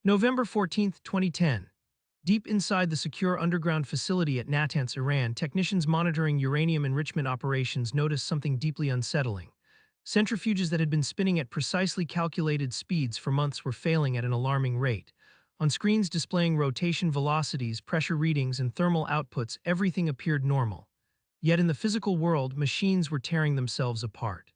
November 14, 2010. Deep inside the secure underground facility at Natanz, Iran, technicians monitoring uranium enrichment operations noticed something deeply unsettling. Centrifuges that had been spinning at precisely calculated speeds for months were failing at an alarming rate. On screens displaying rotation velocities, pressure readings, and thermal outputs, everything appeared normal. Yet in the physical world, machines were tearing themselves apart.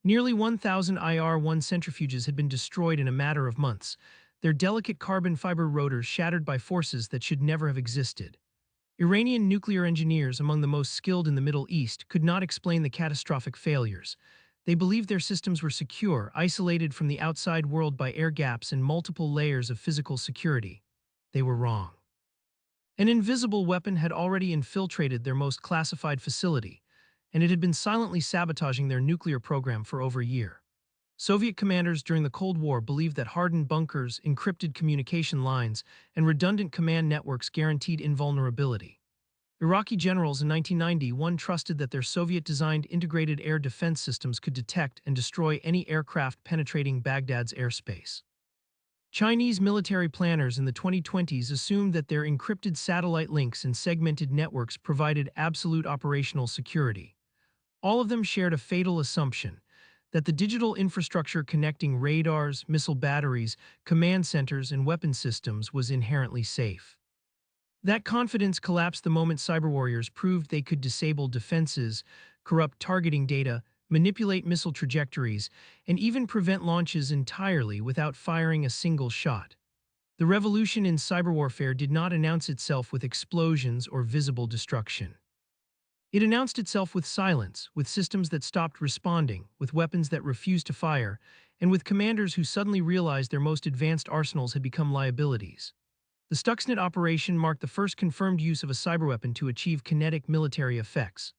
Nearly 1,000 IR-1 centrifuges had been destroyed in a matter of months, their delicate carbon fiber rotors shattered by forces that should never have existed. Iranian nuclear engineers, among the most skilled in the Middle East, could not explain the catastrophic failures. They believed their systems were secure, isolated from the outside world by air gaps and multiple layers of physical security. They were wrong. An invisible weapon had already infiltrated their most classified facility, and it had been silently sabotaging their nuclear program for over a year. Soviet commanders during the Cold War believed that hardened bunkers, encrypted communication lines, and redundant command networks guaranteed invulnerability. Iraqi generals in 1991 trusted that their Soviet-designed integrated air defense systems could detect and destroy any aircraft penetrating Baghdad's airspace. Chinese military planners in the 2020s assumed that their encrypted satellite links and segmented networks provided absolute operational security. All of them shared a fatal assumption that the digital infrastructure connecting radars, missile batteries, command centers, and weapon systems was inherently safe. That confidence collapsed the moment cyberwarriors proved they could disable defenses, corrupt targeting data, manipulate missile trajectories, and even prevent launches entirely without firing a single shot. The revolution in cyberwarfare did not announce itself with explosions or visible destruction. It announced itself with silence, with systems that stopped responding, with weapons that refused to fire, and with commanders who suddenly realized their most advanced arsenals had become liabilities. The Stuxnet operation marked the first confirmed use of a cyberweapon to achieve kinetic military effects.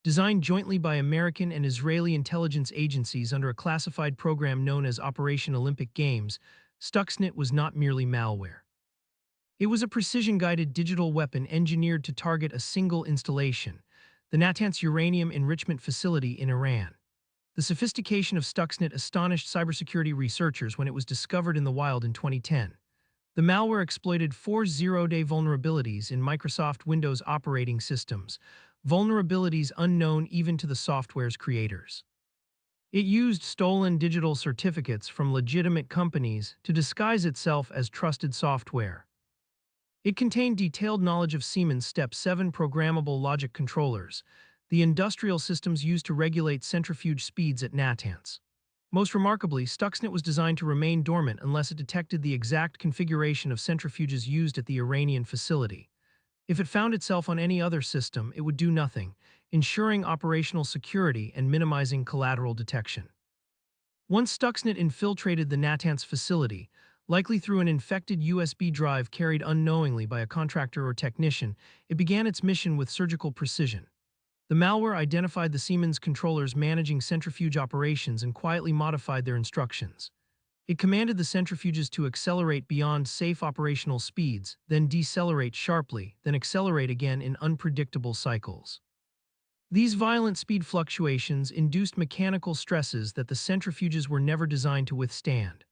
Designed jointly by American and Israeli intelligence agencies under a classified program known as Operation Olympic Games, Stuxnet was not merely malware. It was a precision-guided digital weapon engineered to target a single installation, the Natanz uranium enrichment facility in Iran. The sophistication of Stuxnet astonished cybersecurity researchers when it was discovered in the wild in 2010. The malware exploited 4 zero-day vulnerabilities in Microsoft Windows operating systems, vulnerabilities unknown even to the software's creators. It used stolen digital certificates from legitimate companies to disguise itself as trusted software. It contained detailed knowledge of Siemens Step 7 programmable logic controllers, the industrial systems used to regulate centrifuge speeds at Natanz. Most remarkably, Stuxnet was designed to remain dormant unless it detected the exact configuration of centrifuges used at the Iranian facility. If it found itself on any other system, it would do nothing, ensuring operational security and minimizing collateral detection. Once Stuxnet infiltrated the Natanz facility, likely through an infected USB drive carried unknowingly by a contractor or technician, it began its mission with surgical precision. The malware identified the Siemens controllers managing centrifuge operations and quietly modified their instructions. It commanded the centrifuges to accelerate beyond safe operational speeds, then decelerate sharply, then accelerate again in unpredictable cycles. These violent speed fluctuations induced mechanical stresses that the centrifuges were never designed to withstand.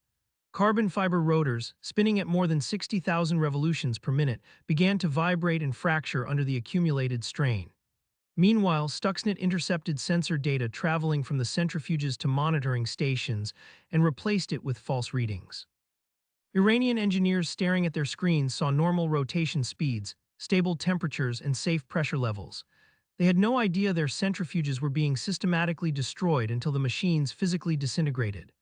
Carbon fiber rotors, spinning at more than 60,000 revolutions per minute, began to vibrate and fracture under the accumulated strain. Meanwhile, Stuxnet intercepted sensor data traveling from the centrifuges to monitoring stations and replaced it with false readings. Iranian engineers staring at their screens saw normal rotation speeds, stable temperatures, and safe pressure levels. They had no idea their centrifuges were being systematically destroyed until the machines physically disintegrated.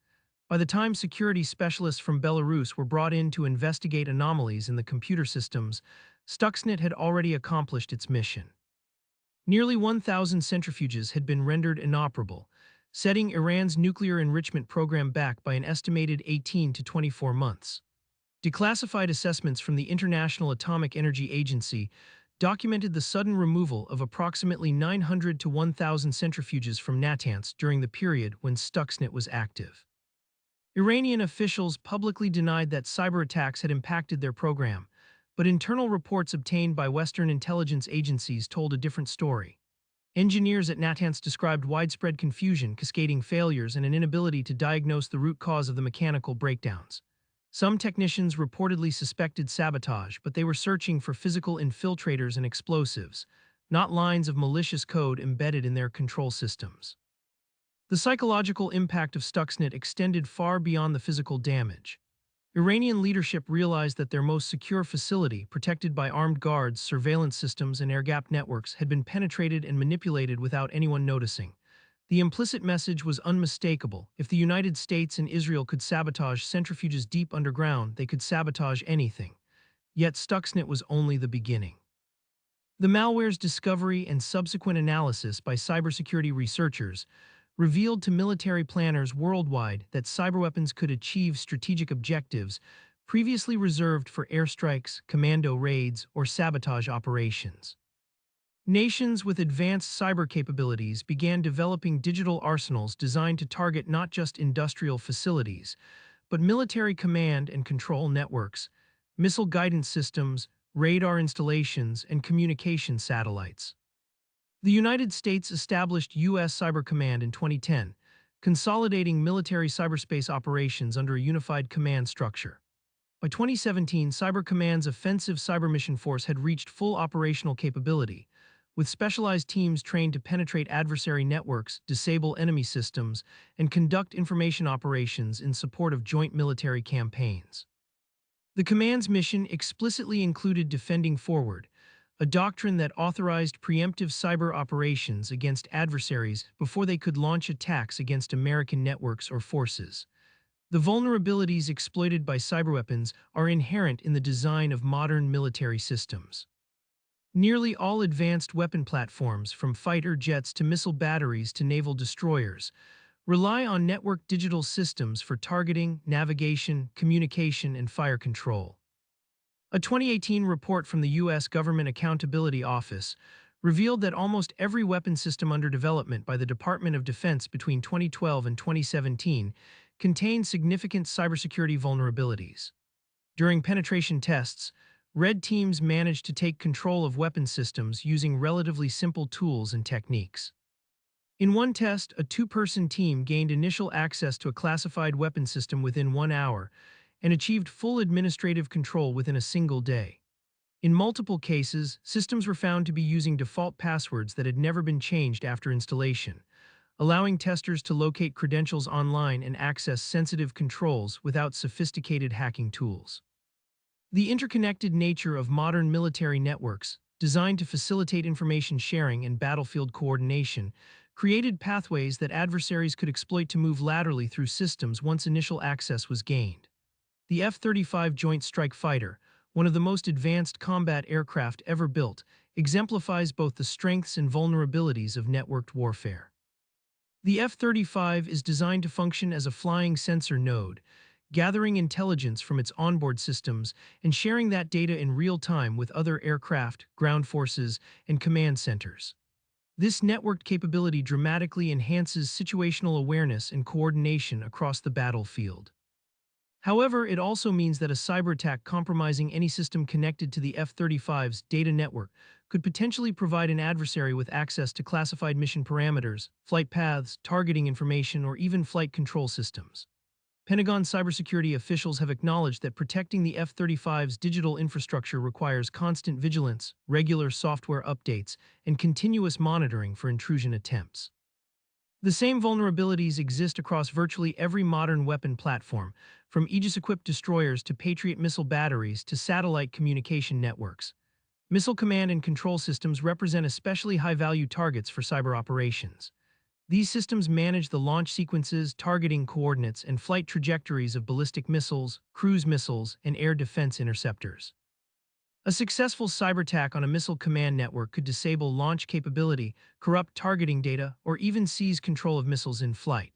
By the time security specialists from Belarus were brought in to investigate anomalies in the computer systems, Stuxnet had already accomplished its mission. Nearly 1,000 centrifuges had been rendered inoperable, setting Iran's nuclear enrichment program back by an estimated 18 to 24 months. Declassified assessments from the International Atomic Energy Agency documented the sudden removal of approximately 900 to 1,000 centrifuges from Natanz during the period when Stuxnet was active. Iranian officials publicly denied that cyber attacks had impacted their program, but internal reports obtained by Western intelligence agencies told a different story. Engineers at Natanz described widespread confusion, cascading failures, and an inability to diagnose the root cause of the mechanical breakdowns. Some technicians reportedly suspected sabotage, but they were searching for physical infiltrators and explosives, not lines of malicious code embedded in their control systems. The psychological impact of Stuxnet extended far beyond the physical damage. Iranian leadership realized that their most secure facility, protected by armed guards, surveillance systems, and air-gapped networks, had been penetrated and manipulated without anyone noticing. The implicit message was unmistakable. If the United States and Israel could sabotage centrifuges deep underground, they could sabotage anything. Yet Stuxnet was only the beginning. The malware's discovery and subsequent analysis by cybersecurity researchers revealed to military planners worldwide that cyberweapons could achieve strategic objectives previously reserved for airstrikes, commando raids, or sabotage operations. Nations with advanced cyber capabilities began developing digital arsenals designed to target not just industrial facilities, but military command and control networks, missile guidance systems, radar installations, and communication satellites. The United States established U.S. Cyber Command in 2010, consolidating military cyberspace operations under a unified command structure. By 2017, Cyber Command's offensive cyber mission force had reached full operational capability, with specialized teams trained to penetrate adversary networks, disable enemy systems, and conduct information operations in support of joint military campaigns. The command's mission explicitly included defending forward, a doctrine that authorized preemptive cyber operations against adversaries before they could launch attacks against American networks or forces. The vulnerabilities exploited by cyberweapons are inherent in the design of modern military systems. Nearly all advanced weapon platforms, from fighter jets to missile batteries to naval destroyers, rely on networked digital systems for targeting, navigation, communication, and fire control. A 2018 report from the U.S. Government Accountability Office revealed that almost every weapon system under development by the Department of Defense between 2012 and 2017 contained significant cybersecurity vulnerabilities. During penetration tests, red teams managed to take control of weapon systems using relatively simple tools and techniques. In one test, a two-person team gained initial access to a classified weapon system within 1 hour and achieved full administrative control within a single day. In multiple cases, systems were found to be using default passwords that had never been changed after installation, allowing testers to locate credentials online and access sensitive controls without sophisticated hacking tools. The interconnected nature of modern military networks, designed to facilitate information sharing and battlefield coordination, created pathways that adversaries could exploit to move laterally through systems once initial access was gained. The F-35 Joint Strike Fighter, one of the most advanced combat aircraft ever built, exemplifies both the strengths and vulnerabilities of networked warfare. The F-35 is designed to function as a flying sensor node, gathering intelligence from its onboard systems and sharing that data in real time with other aircraft, ground forces, and command centers. This networked capability dramatically enhances situational awareness and coordination across the battlefield. However, it also means that a cyber attack compromising any system connected to the F-35's data network could potentially provide an adversary with access to classified mission parameters, flight paths, targeting information, or even flight control systems. Pentagon cybersecurity officials have acknowledged that protecting the F-35's digital infrastructure requires constant vigilance, regular software updates, and continuous monitoring for intrusion attempts. The same vulnerabilities exist across virtually every modern weapon platform, from Aegis-equipped destroyers to Patriot missile batteries to satellite communication networks. Missile command and control systems represent especially high-value targets for cyber operations. These systems manage the launch sequences, targeting coordinates, and flight trajectories of ballistic missiles, cruise missiles, and air defense interceptors. A successful cyber attack on a missile command network could disable launch capability, corrupt targeting data, or even seize control of missiles in flight.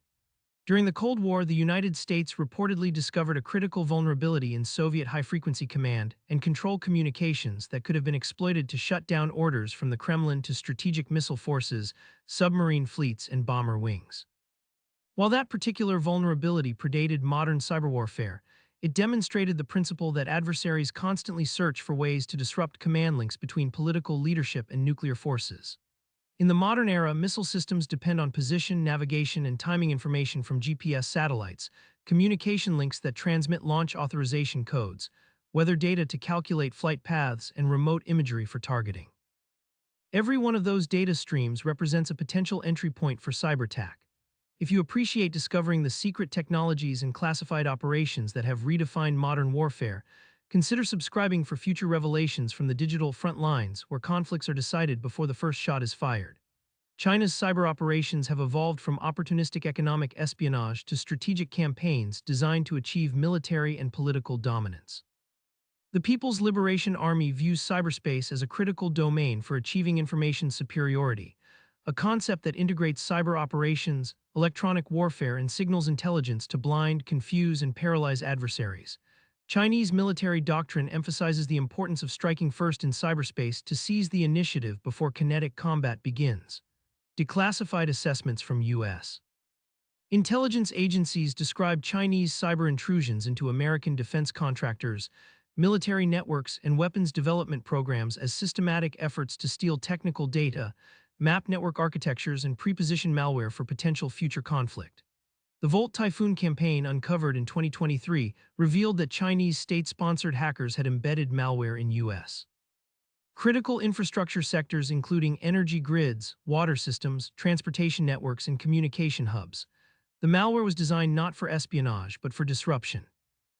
During the Cold War, the United States reportedly discovered a critical vulnerability in Soviet high-frequency command and control communications that could have been exploited to shut down orders from the Kremlin to strategic missile forces, submarine fleets, and bomber wings. While that particular vulnerability predated modern cyber warfare, it demonstrated the principle that adversaries constantly search for ways to disrupt command links between political leadership and nuclear forces. In the modern era, missile systems depend on position, navigation, and timing information from GPS satellites, communication links that transmit launch authorization codes, weather data to calculate flight paths, and remote imagery for targeting. Every one of those data streams represents a potential entry point for cyberattack. If you appreciate discovering the secret technologies and classified operations that have redefined modern warfare, consider subscribing for future revelations from the digital front lines where conflicts are decided before the first shot is fired. China's cyber operations have evolved from opportunistic economic espionage to strategic campaigns designed to achieve military and political dominance. The People's Liberation Army views cyberspace as a critical domain for achieving information superiority, a concept that integrates cyber operations, electronic warfare, and signals intelligence to blind, confuse, and paralyze adversaries. Chinese military doctrine emphasizes the importance of striking first in cyberspace to seize the initiative before kinetic combat begins. Declassified assessments from U.S. intelligence agencies describe Chinese cyber intrusions into American defense contractors, military networks, and weapons development programs as systematic efforts to steal technical data, map network architectures, and pre-position malware for potential future conflict. The Volt Typhoon campaign, uncovered in 2023, revealed that Chinese state-sponsored hackers had embedded malware in U.S. critical infrastructure sectors including energy grids, water systems, transportation networks, and communication hubs. The malware was designed not for espionage but for disruption.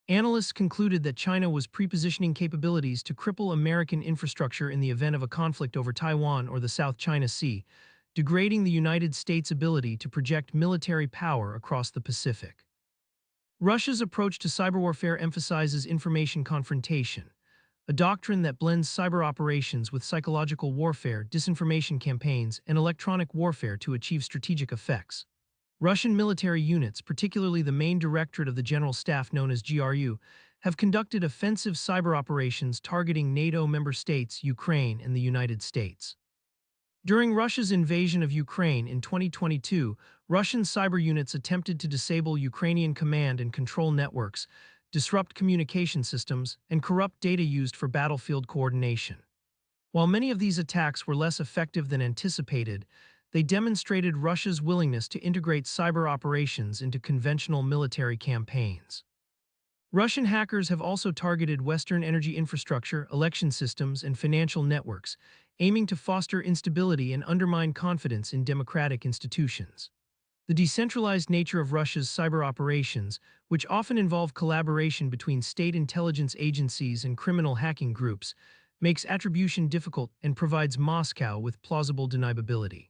Analysts concluded that China was pre-positioning capabilities to cripple American infrastructure in the event of a conflict over Taiwan or the South China Sea, degrading the United States' ability to project military power across the Pacific. Russia's approach to cyber warfare emphasizes information confrontation, a doctrine that blends cyber operations with psychological warfare, disinformation campaigns, and electronic warfare to achieve strategic effects. Russian military units, particularly the main directorate of the General Staff known as GRU, have conducted offensive cyber operations targeting NATO member states, Ukraine, and the United States. During Russia's invasion of Ukraine in 2022, Russian cyber units attempted to disable Ukrainian command and control networks, disrupt communication systems, and corrupt data used for battlefield coordination. While many of these attacks were less effective than anticipated, they demonstrated Russia's willingness to integrate cyber operations into conventional military campaigns. Russian hackers have also targeted Western energy infrastructure, election systems, and financial networks, aiming to foster instability and undermine confidence in democratic institutions. The decentralized nature of Russia's cyber operations, which often involve collaboration between state intelligence agencies and criminal hacking groups, makes attribution difficult and provides Moscow with plausible deniability.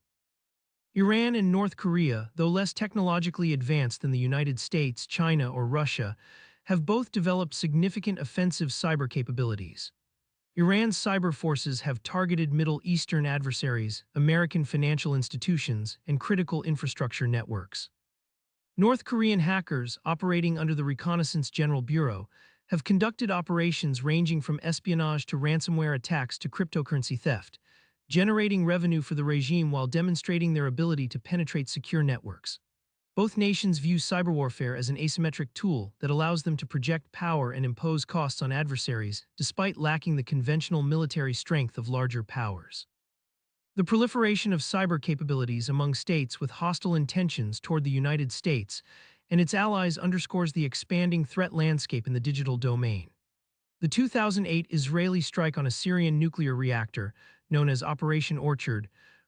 Iran and North Korea, though less technologically advanced than the United States, China, or Russia, have both developed significant offensive cyber capabilities. Iran's cyber forces have targeted Middle Eastern adversaries, American financial institutions, and critical infrastructure networks. North Korean hackers, operating under the Reconnaissance General Bureau, have conducted operations ranging from espionage to ransomware attacks to cryptocurrency theft, generating revenue for the regime while demonstrating their ability to penetrate secure networks. Both nations view cyber warfare as an asymmetric tool that allows them to project power and impose costs on adversaries, despite lacking the conventional military strength of larger powers. The proliferation of cyber capabilities among states with hostile intentions toward the United States and its allies underscores the expanding threat landscape in the digital domain. The 2008 Israeli strike on a Syrian nuclear reactor, known as Operation Orchard,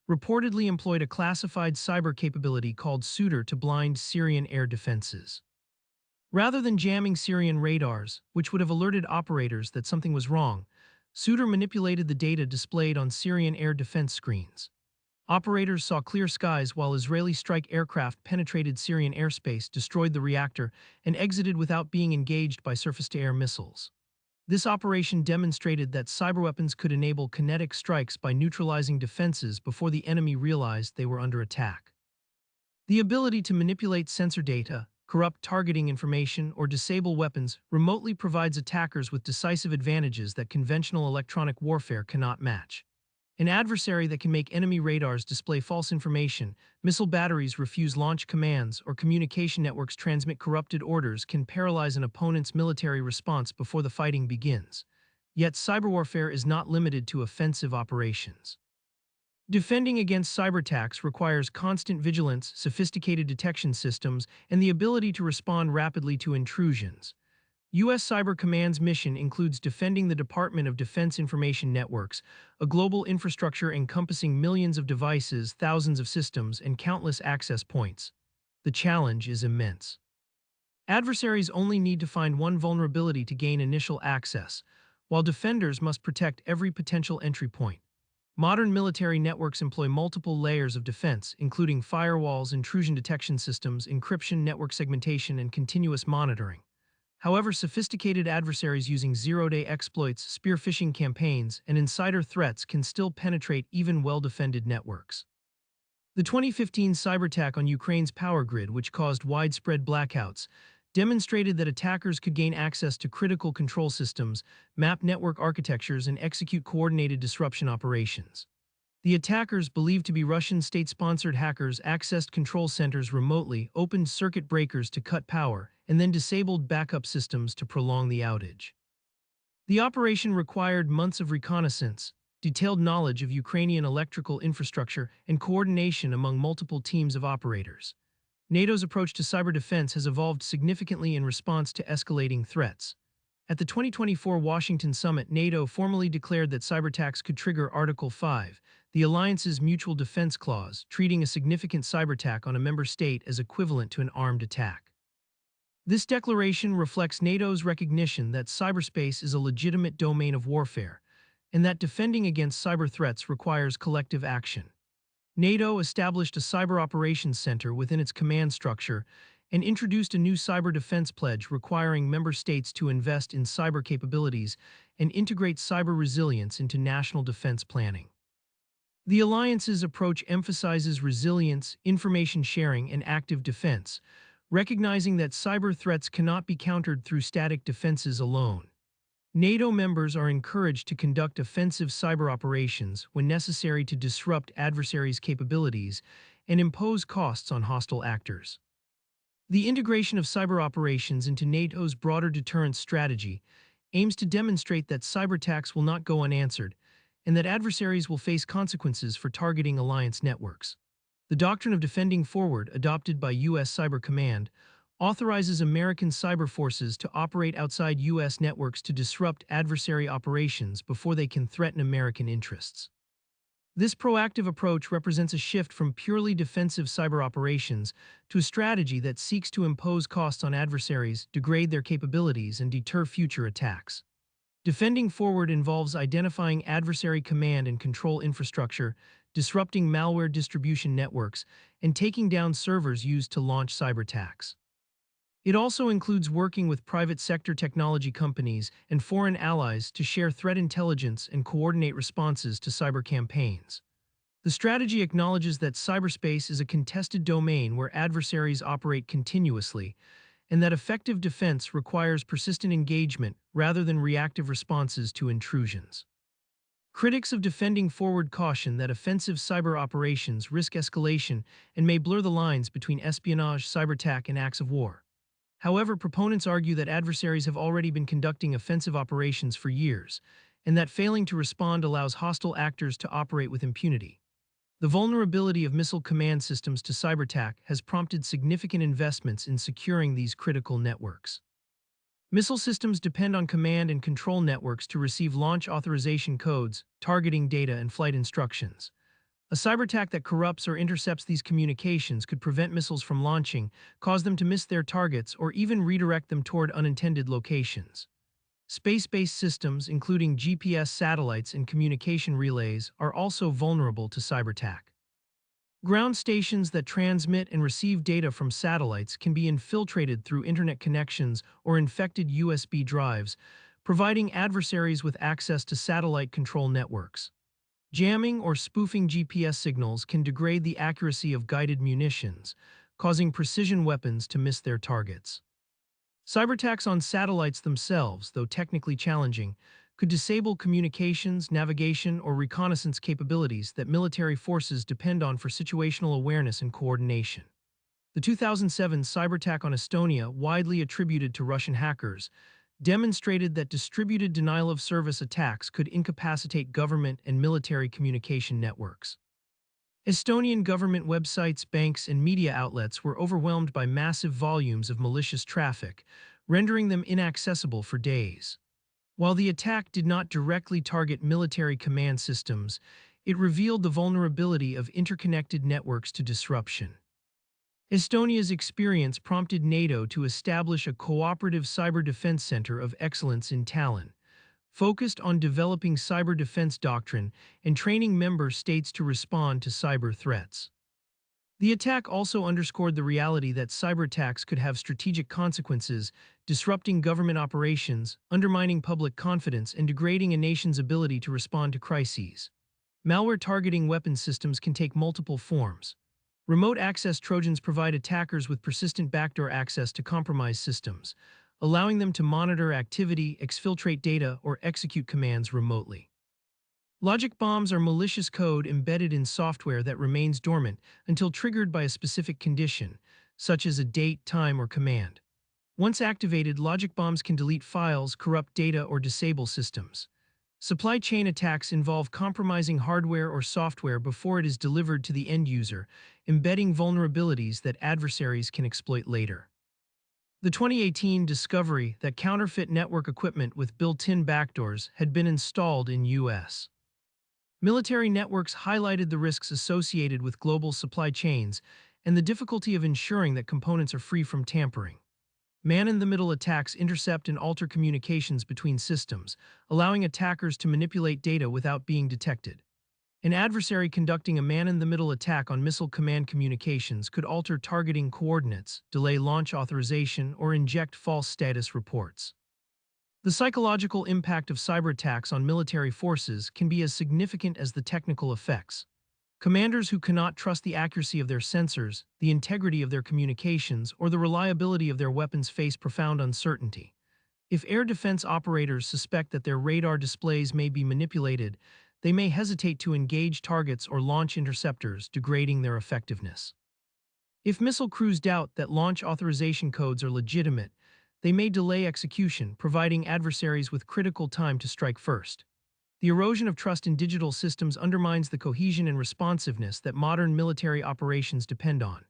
reportedly employed a classified cyber capability called Suitor to blind Syrian air defenses. Rather than jamming Syrian radars, which would have alerted operators that something was wrong, Suitor manipulated the data displayed on Syrian air defense screens. Operators saw clear skies while Israeli strike aircraft penetrated Syrian airspace, destroyed the reactor, and exited without being engaged by surface-to-air missiles. This operation demonstrated that cyberweapons could enable kinetic strikes by neutralizing defenses before the enemy realized they were under attack. The ability to manipulate sensor data, corrupt targeting information, or disable weapons remotely provides attackers with decisive advantages that conventional electronic warfare cannot match. An adversary that can make enemy radars display false information, missile batteries refuse launch commands, or communication networks transmit corrupted orders can paralyze an opponent's military response before the fighting begins. Yet cyber warfare is not limited to offensive operations. Defending against cyberattacks requires constant vigilance, sophisticated detection systems, and the ability to respond rapidly to intrusions. U.S. Cyber Command's mission includes defending the Department of Defense Information Networks, a global infrastructure encompassing millions of devices, thousands of systems, and countless access points. The challenge is immense. Adversaries only need to find one vulnerability to gain initial access, while defenders must protect every potential entry point. Modern military networks employ multiple layers of defense, including firewalls, intrusion detection systems, encryption, network segmentation, and continuous monitoring. However, sophisticated adversaries using zero-day exploits, spear phishing campaigns, and insider threats can still penetrate even well-defended networks. The 2015 cyberattack on Ukraine's power grid, which caused widespread blackouts, demonstrated that attackers could gain access to critical control systems, map network architectures, and execute coordinated disruption operations. The attackers, believed to be Russian state-sponsored hackers, accessed control centers remotely, opened circuit breakers to cut power, and then disabled backup systems to prolong the outage. The operation required months of reconnaissance, detailed knowledge of Ukrainian electrical infrastructure, and coordination among multiple teams of operators. NATO's approach to cyber defense has evolved significantly in response to escalating threats. At the 2024 Washington Summit, NATO formally declared that cyberattacks could trigger Article 5, the alliance's mutual defense clause, treating a significant cyberattack on a member state as equivalent to an armed attack. This declaration reflects NATO's recognition that cyberspace is a legitimate domain of warfare, and that defending against cyber threats requires collective action. NATO established a Cyber Operations Center within its command structure and introduced a new cyber defense pledge requiring member states to invest in cyber capabilities and integrate cyber resilience into national defense planning. The alliance's approach emphasizes resilience, information sharing, and active defense, recognizing that cyber threats cannot be countered through static defenses alone. NATO members are encouraged to conduct offensive cyber operations when necessary to disrupt adversaries' capabilities and impose costs on hostile actors. The integration of cyber operations into NATO's broader deterrence strategy aims to demonstrate that cyberattacks will not go unanswered and that adversaries will face consequences for targeting alliance networks. The doctrine of defending forward, adopted by U.S. Cyber Command, authorizes American cyber forces to operate outside U.S. networks to disrupt adversary operations before they can threaten American interests. This proactive approach represents a shift from purely defensive cyber operations to a strategy that seeks to impose costs on adversaries, degrade their capabilities, and deter future attacks. Defending forward involves identifying adversary command and control infrastructure, disrupting malware distribution networks, and taking down servers used to launch cyberattacks. It also includes working with private sector technology companies and foreign allies to share threat intelligence and coordinate responses to cyber campaigns. The strategy acknowledges that cyberspace is a contested domain where adversaries operate continuously, and that effective defense requires persistent engagement rather than reactive responses to intrusions. Critics of defending forward caution that offensive cyber operations risk escalation and may blur the lines between espionage, cyberattack, and acts of war. However, proponents argue that adversaries have already been conducting offensive operations for years, and that failing to respond allows hostile actors to operate with impunity. The vulnerability of missile command systems to cyberattack has prompted significant investments in securing these critical networks. Missile systems depend on command and control networks to receive launch authorization codes, targeting data, and flight instructions. A cyberattack that corrupts or intercepts these communications could prevent missiles from launching, cause them to miss their targets, or even redirect them toward unintended locations. Space-based systems, including GPS satellites and communication relays, are also vulnerable to cyberattack. Ground stations that transmit and receive data from satellites can be infiltrated through internet connections or infected USB drives, providing adversaries with access to satellite control networks. Jamming or spoofing GPS signals can degrade the accuracy of guided munitions, causing precision weapons to miss their targets. Cyberattacks on satellites themselves, though technically challenging, could disable communications, navigation, or reconnaissance capabilities that military forces depend on for situational awareness and coordination. The 2007 cyberattack on Estonia, widely attributed to Russian hackers, demonstrated that distributed denial-of-service attacks could incapacitate government and military communication networks. Estonian government websites, banks, and media outlets were overwhelmed by massive volumes of malicious traffic, rendering them inaccessible for days. While the attack did not directly target military command systems, it revealed the vulnerability of interconnected networks to disruption. Estonia's experience prompted NATO to establish a cooperative cyber defense center of excellence in Tallinn, focused on developing cyber defense doctrine and training member states to respond to cyber threats. The attack also underscored the reality that cyber attacks could have strategic consequences, disrupting government operations, undermining public confidence, and degrading a nation's ability to respond to crises. Malware targeting weapon systems can take multiple forms. Remote access Trojans provide attackers with persistent backdoor access to compromised systems, allowing them to monitor activity, exfiltrate data, or execute commands remotely. Logic bombs are malicious code embedded in software that remains dormant until triggered by a specific condition, such as a date, time, or command. Once activated, logic bombs can delete files, corrupt data, or disable systems. Supply chain attacks involve compromising hardware or software before it is delivered to the end user, embedding vulnerabilities that adversaries can exploit later. The 2018 discovery that counterfeit network equipment with built-in backdoors had been installed in U.S. military networks highlighted the risks associated with global supply chains and the difficulty of ensuring that components are free from tampering. Man-in-the-middle attacks intercept and alter communications between systems, allowing attackers to manipulate data without being detected. An adversary conducting a man-in-the-middle attack on missile command communications could alter targeting coordinates, delay launch authorization, or inject false status reports. The psychological impact of cyber attacks on military forces can be as significant as the technical effects. Commanders who cannot trust the accuracy of their sensors, the integrity of their communications, or the reliability of their weapons face profound uncertainty. If air defense operators suspect that their radar displays may be manipulated, they may hesitate to engage targets or launch interceptors, degrading their effectiveness. If missile crews doubt that launch authorization codes are legitimate, they may delay execution, providing adversaries with critical time to strike first. The erosion of trust in digital systems undermines the cohesion and responsiveness that modern military operations depend on.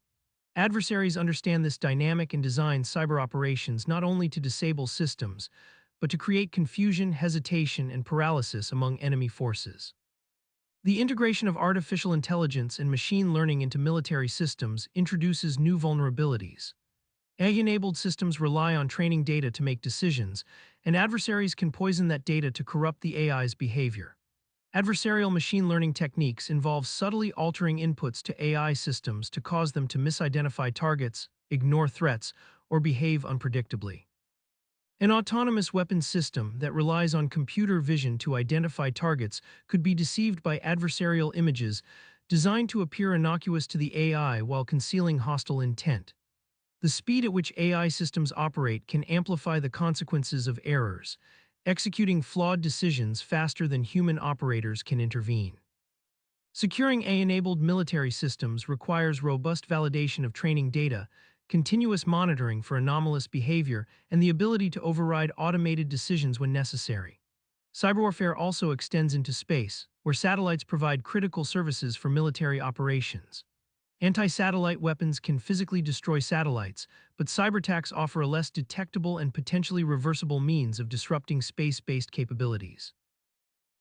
Adversaries understand this dynamic and design cyber operations not only to disable systems, but to create confusion, hesitation, and paralysis among enemy forces. The integration of artificial intelligence and machine learning into military systems introduces new vulnerabilities. AI-enabled systems rely on training data to make decisions, and adversaries can poison that data to corrupt the AI's behavior. Adversarial machine learning techniques involve subtly altering inputs to AI systems to cause them to misidentify targets, ignore threats, or behave unpredictably. An autonomous weapons system that relies on computer vision to identify targets could be deceived by adversarial images designed to appear innocuous to the AI while concealing hostile intent. The speed at which AI systems operate can amplify the consequences of errors, executing flawed decisions faster than human operators can intervene. Securing AI-enabled military systems requires robust validation of training data, continuous monitoring for anomalous behavior, and the ability to override automated decisions when necessary. Cyberwarfare also extends into space, where satellites provide critical services for military operations. Anti-satellite weapons can physically destroy satellites, but cyberattacks offer a less detectable and potentially reversible means of disrupting space-based capabilities.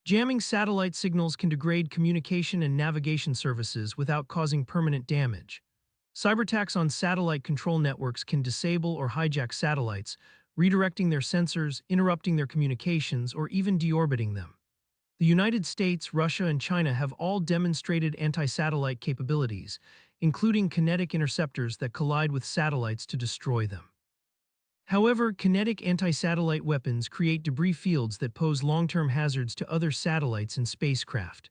Jamming satellite signals can degrade communication and navigation services without causing permanent damage. Cyberattacks on satellite control networks can disable or hijack satellites, redirecting their sensors, interrupting their communications, or even deorbiting them. The United States, Russia, and China have all demonstrated anti-satellite capabilities, including kinetic interceptors that collide with satellites to destroy them. However, kinetic anti-satellite weapons create debris fields that pose long-term hazards to other satellites and spacecraft.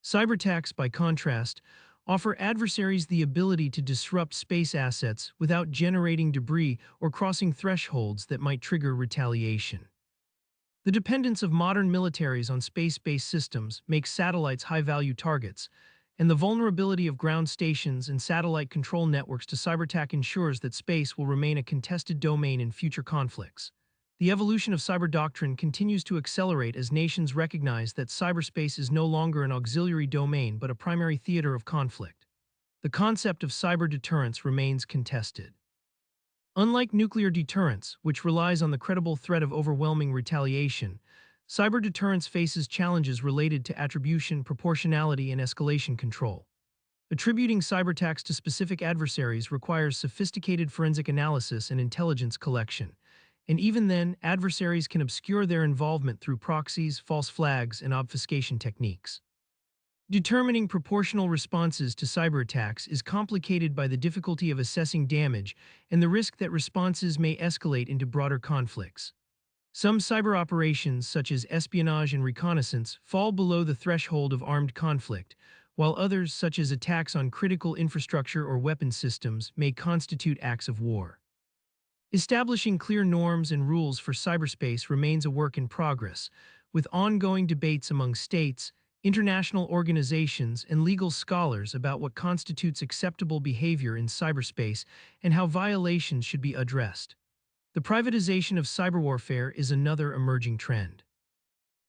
Cyberattacks, by contrast, offer adversaries the ability to disrupt space assets without generating debris or crossing thresholds that might trigger retaliation. The dependence of modern militaries on space-based systems makes satellites high-value targets, and the vulnerability of ground stations and satellite control networks to cyberattack ensures that space will remain a contested domain in future conflicts. The evolution of cyber doctrine continues to accelerate as nations recognize that cyberspace is no longer an auxiliary domain but a primary theater of conflict. The concept of cyber deterrence remains contested. Unlike nuclear deterrence, which relies on the credible threat of overwhelming retaliation, cyber deterrence faces challenges related to attribution, proportionality, and escalation control. Attributing cyberattacks to specific adversaries requires sophisticated forensic analysis and intelligence collection, and even then, adversaries can obscure their involvement through proxies, false flags, and obfuscation techniques. Determining proportional responses to cyberattacks is complicated by the difficulty of assessing damage and the risk that responses may escalate into broader conflicts. Some cyber operations, such as espionage and reconnaissance, fall below the threshold of armed conflict, while others, such as attacks on critical infrastructure or weapons systems, may constitute acts of war. Establishing clear norms and rules for cyberspace remains a work in progress, with ongoing debates among states, international organizations, and legal scholars about what constitutes acceptable behavior in cyberspace and how violations should be addressed. The privatization of cyber warfare is another emerging trend.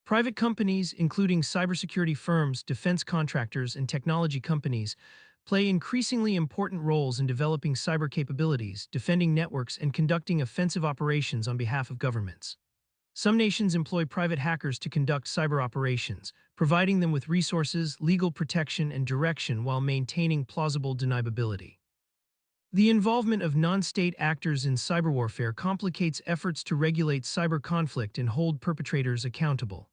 Private companies, including cybersecurity firms, defense contractors, and technology companies, play increasingly important roles in developing cyber capabilities, defending networks, and conducting offensive operations on behalf of governments. Some nations employ private hackers to conduct cyber operations, providing them with resources, legal protection, and direction while maintaining plausible deniability. The involvement of non-state actors in cyber warfare complicates efforts to regulate cyber conflict and hold perpetrators accountable.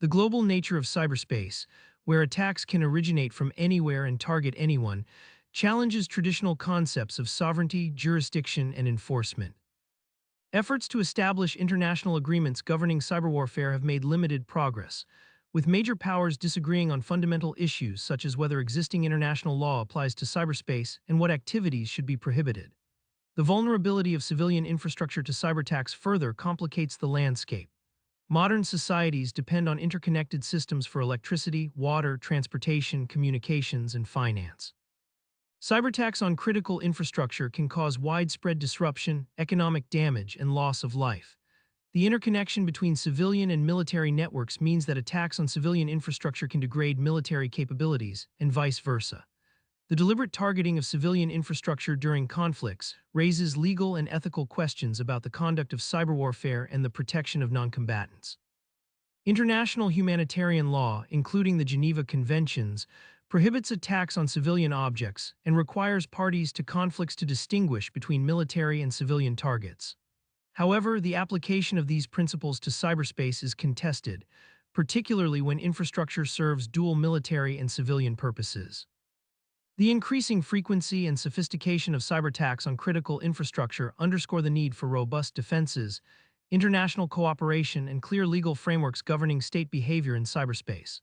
The global nature of cyberspace, where attacks can originate from anywhere and target anyone, challenges traditional concepts of sovereignty, jurisdiction, and enforcement. Efforts to establish international agreements governing cyber warfare have made limited progress, with major powers disagreeing on fundamental issues such as whether existing international law applies to cyberspace and what activities should be prohibited. The vulnerability of civilian infrastructure to cyberattacks further complicates the landscape. Modern societies depend on interconnected systems for electricity, water, transportation, communications, and finance. Cyberattacks on critical infrastructure can cause widespread disruption, economic damage, and loss of life. The interconnection between civilian and military networks means that attacks on civilian infrastructure can degrade military capabilities, and vice versa. The deliberate targeting of civilian infrastructure during conflicts raises legal and ethical questions about the conduct of cyber warfare and the protection of noncombatants. International humanitarian law, including the Geneva Conventions, prohibits attacks on civilian objects and requires parties to conflicts to distinguish between military and civilian targets. However, the application of these principles to cyberspace is contested, particularly when infrastructure serves dual military and civilian purposes. The increasing frequency and sophistication of cyberattacks on critical infrastructure underscore the need for robust defenses, international cooperation, and clear legal frameworks governing state behavior in cyberspace.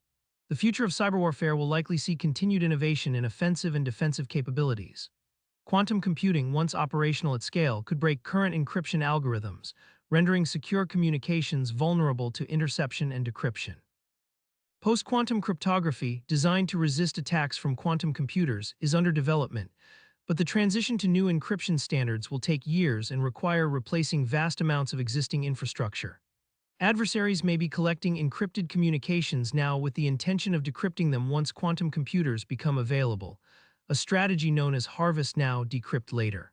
The future of cyber warfare will likely see continued innovation in offensive and defensive capabilities. Quantum computing, once operational at scale, could break current encryption algorithms, rendering secure communications vulnerable to interception and decryption. Post-quantum cryptography, designed to resist attacks from quantum computers, is under development, but the transition to new encryption standards will take years and require replacing vast amounts of existing infrastructure. Adversaries may be collecting encrypted communications now with the intention of decrypting them once quantum computers become available, a strategy known as harvest now, decrypt later.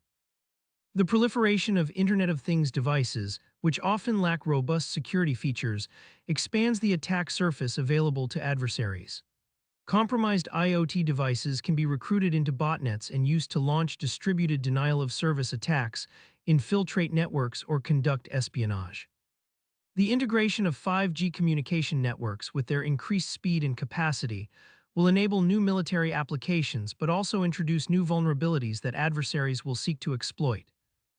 The proliferation of Internet of Things devices, which often lack robust security features, expands the attack surface available to adversaries. Compromised IoT devices can be recruited into botnets and used to launch distributed denial-of-service attacks, infiltrate networks, or conduct espionage. The integration of 5G communication networks, with their increased speed and capacity, will enable new military applications but also introduce new vulnerabilities that adversaries will seek to exploit.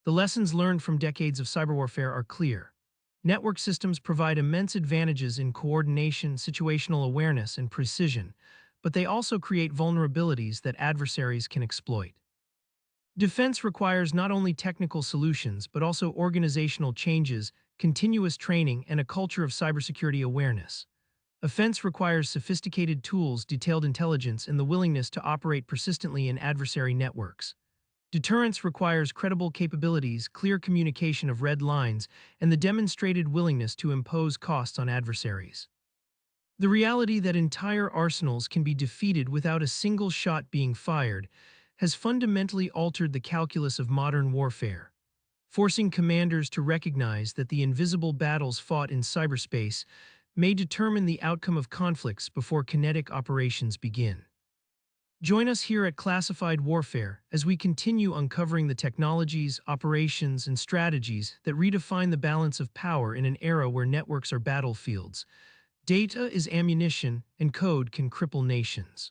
The lessons learned from decades of cyber warfare are clear. Network systems provide immense advantages in coordination, situational awareness, and precision, but they also create vulnerabilities that adversaries can exploit. Defense requires not only technical solutions but also organizational changes, continuous training, and a culture of cybersecurity awareness. Offense requires sophisticated tools, detailed intelligence, and the willingness to operate persistently in adversary networks. Deterrence requires credible capabilities, clear communication of red lines, and the demonstrated willingness to impose costs on adversaries. The reality that entire arsenals can be defeated without a single shot being fired has fundamentally altered the calculus of modern warfare, forcing commanders to recognize that the invisible battles fought in cyberspace may determine the outcome of conflicts before kinetic operations begin. Join us here at Classified Warfare as we continue uncovering the technologies, operations, and strategies that redefine the balance of power in an era where networks are battlefields. Data is ammunition, and code can cripple nations.